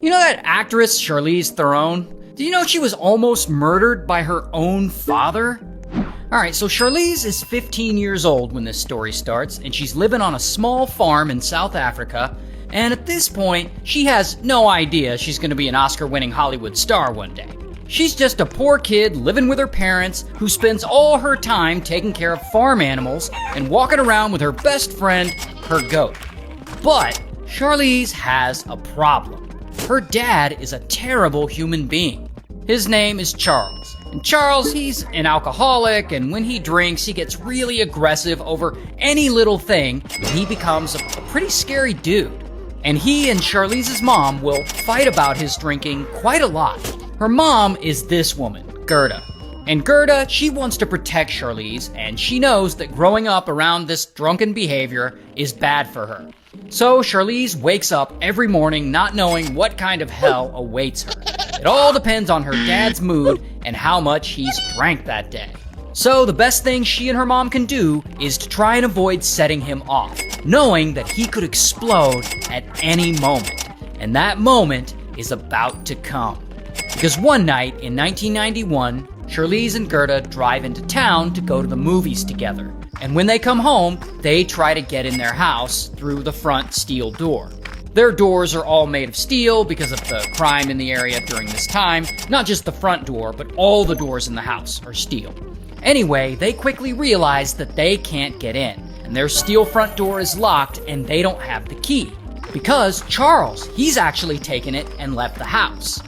You know that actress Charlize Theron? Did you know she was almost murdered by her own father? Alright, so Charlize is 15 years old when this story starts, and she's living on a small farm in South Africa, and at this point, she has no idea she's going to be an Oscar-winning Hollywood star one day. She's just a poor kid living with her parents who spends all her time taking care of farm animals and walking around with her best friend, her goat. But Charlize has a problem. Her dad is a terrible human being. His name is Charles. And Charles, he's an alcoholic, and when he drinks, he gets really aggressive over any little thing, and he becomes a pretty scary dude. And he and Charlize's mom will fight about his drinking quite a lot. Her mom is this woman, Gerda. And Gerda, she wants to protect Charlize, and she knows that growing up around this drunken behavior is bad for her. So Charlize wakes up every morning not knowing what kind of hell awaits her. It all depends on her dad's mood and how much he's drank that day. So the best thing she and her mom can do is to try and avoid setting him off, knowing that he could explode at any moment. And that moment is about to come. Because one night in 1991, Charlize and Gerda drive into town to go to the movies together. And when they come home, they try to get in their house through the front steel door. Their doors are all made of steel because of the crime in the area during this time. Not just the front door, but all the doors in the house are steel. Anyway, they quickly realize that they can't get in, and their steel front door is locked and they don't have the key. Because Charles, he's actually taken it and left the house.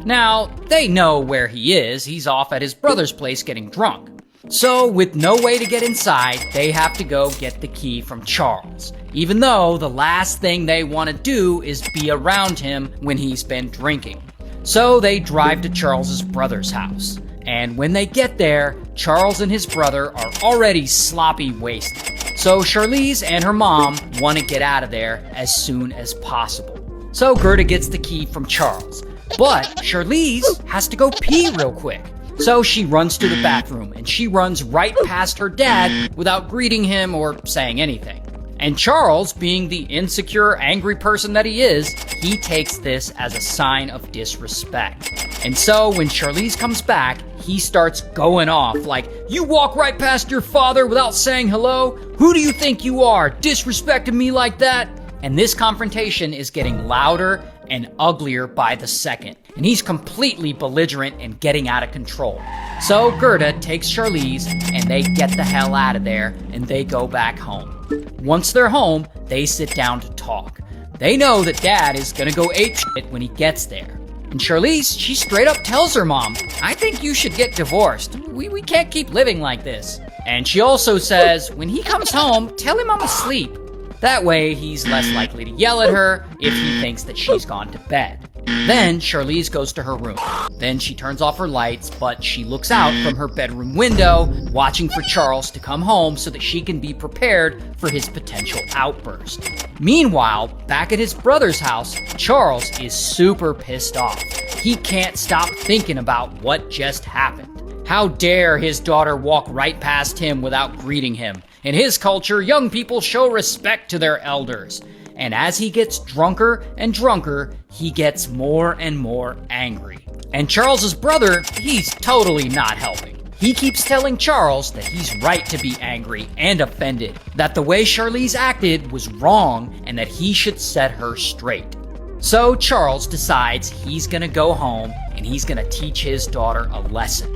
Now, they know where he is. He's off at his brother's place getting drunk. So, with no way to get inside, they have to go get the key from Charles, even though the last thing they want to do is be around him when he's been drinking. So, they drive to Charles's brother's house. And when they get there, Charles and his brother are already sloppy wasted. So, Charlize and her mom want to get out of there as soon as possible. So, Gerda gets the key from Charles. But Charlize has to go pee real quick. So she runs to the bathroom, and she runs right past her dad without greeting him or saying anything. And Charles, being the insecure, angry person that he is, he takes this as a sign of disrespect. And so when Charlize comes back, he starts going off like, "You walk right past your father without saying hello? Who do you think you are, disrespecting me like that?" And this confrontation is getting louder and uglier by the second. And he's completely belligerent and getting out of control. So Gerda takes Charlize and they get the hell out of there and they go back home. Once they're home, they sit down to talk. They know that Dad is gonna go apeshit when he gets there. And Charlize, she straight up tells her mom, "I think you should get divorced. We can't keep living like this." And she also says, when he comes home, tell him I'm asleep. That way, he's less likely to yell at her if he thinks that she's gone to bed. Then Charlize goes to her room. Then she turns off her lights, but she looks out from her bedroom window, watching for Charles to come home so that she can be prepared for his potential outburst. Meanwhile, back at his brother's house, Charles is super pissed off. He can't stop thinking about what just happened. How dare his daughter walk right past him without greeting him? In his culture, young people show respect to their elders. And as he gets drunker and drunker, he gets more and more angry. And Charles's brother, he's totally not helping. He keeps telling Charles that he's right to be angry and offended, that the way Charlize acted was wrong and that he should set her straight. So Charles decides he's gonna go home and he's gonna teach his daughter a lesson.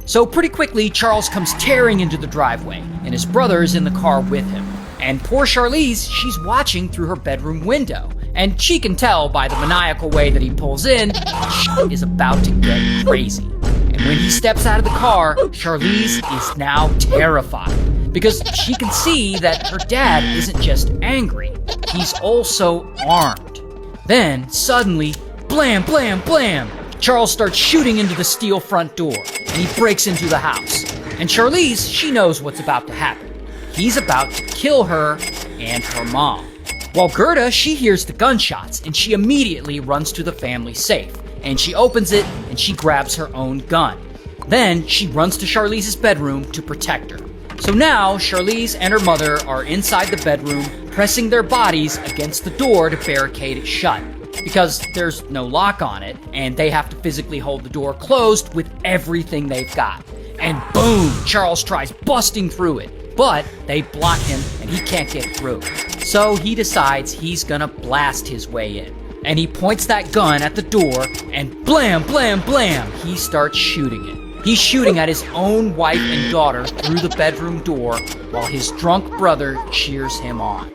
So pretty quickly, Charles comes tearing into the driveway, and his brother is in the car with him. And poor Charlize, she's watching through her bedroom window, and she can tell by the maniacal way that he pulls in, shit is about to get crazy. And when he steps out of the car, Charlize is now terrified, because she can see that her dad isn't just angry, he's also armed. Then, suddenly, blam, blam, blam! Charles starts shooting into the steel front door, and he breaks into the house. And Charlize, she knows what's about to happen. He's about to kill her and her mom. While Gerda, she hears the gunshots, and she immediately runs to the family safe. And she opens it, and she grabs her own gun. Then, she runs to Charlize's bedroom to protect her. So now, Charlize and her mother are inside the bedroom, pressing their bodies against the door to barricade it shut. Because there's no lock on it, and they have to physically hold the door closed with everything they've got. And boom, Charles tries busting through it, but they block him and he can't get through. So he decides he's gonna blast his way in. And he points that gun at the door, and blam, blam, blam, he starts shooting it. He's shooting at his own wife and daughter through the bedroom door while his drunk brother cheers him on.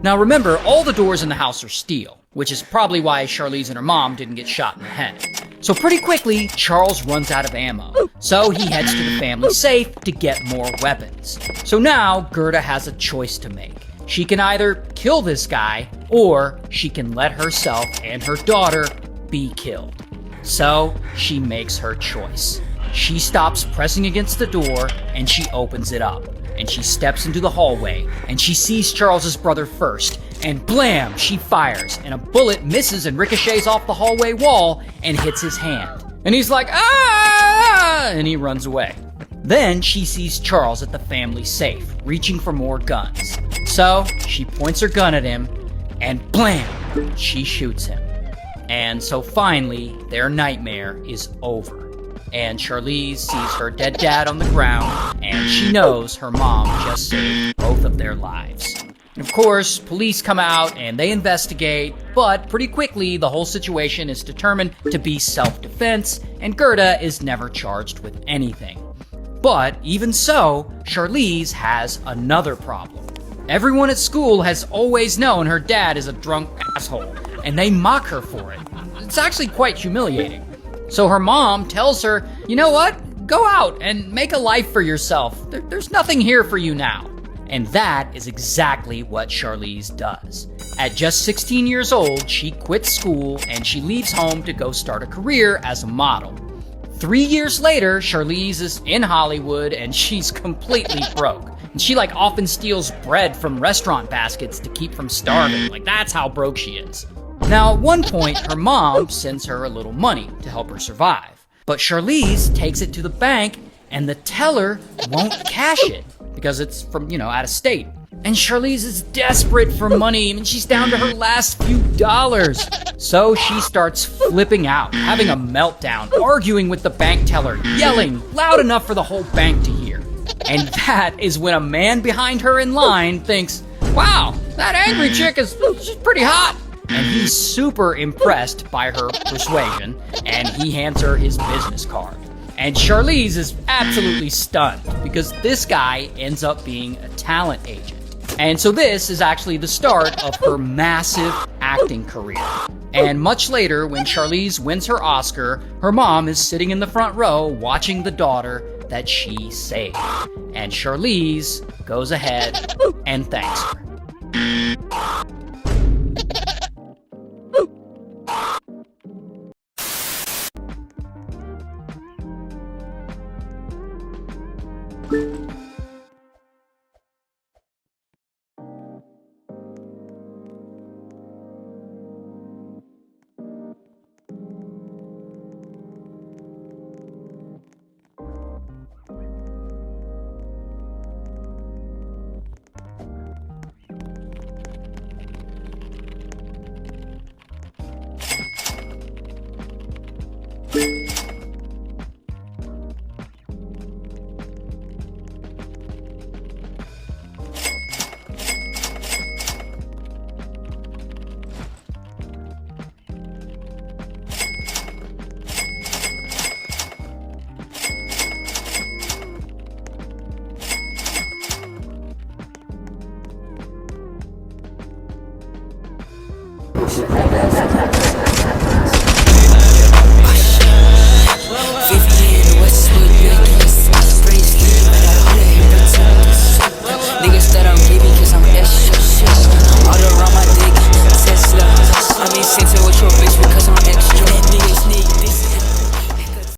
Now remember, all the doors in the house are steel, which is probably why Charlize and her mom didn't get shot in the head. So pretty quickly, Charles runs out of ammo. So he heads to the family safe to get more weapons. So now, Gerda has a choice to make. She can either kill this guy, or she can let herself and her daughter be killed. So she makes her choice. She stops pressing against the door, and she opens it up. And she steps into the hallway, and she sees Charles's brother first, and blam, she fires, and a bullet misses and ricochets off the hallway wall and hits his hand. And he's like, "Ah!" and he runs away. Then she sees Charles at the family safe, reaching for more guns. So she points her gun at him, and blam, she shoots him. And so finally, their nightmare is over. And Charlize sees her dead dad on the ground, and she knows her mom just saved both of their lives. And of course, police come out and they investigate, but pretty quickly the whole situation is determined to be self-defense, and Gerda is never charged with anything. But even so, Charlize has another problem. Everyone at school has always known her dad is a drunk asshole, and they mock her for it. It's actually quite humiliating. So her mom tells her, "You know what? Go out and make a life for yourself. There's nothing here for you now." And that is exactly what Charlize does. At just 16 years old, she quits school and she leaves home to go start a career as a model. 3 years later, Charlize is in Hollywood and she's completely broke. And she often steals bread from restaurant baskets to keep from starving. That's how broke she is. Now, at one point, her mom sends her a little money to help her survive. But Charlize takes it to the bank and the teller won't cash it because it's from, out of state. And Charlize is desperate for money. I mean, she's down to her last few dollars. So she starts flipping out, having a meltdown, arguing with the bank teller, yelling loud enough for the whole bank to hear. And that is when a man behind her in line thinks, wow, that angry chick she's pretty hot. And he's super impressed by her persuasion, and he hands her his business card. And Charlize is absolutely stunned because this guy ends up being a talent agent. And so this is actually the start of her massive acting career. And much later, when Charlize wins her Oscar, her mom is sitting in the front row watching the daughter that she saved. And Charlize goes ahead and thanks her.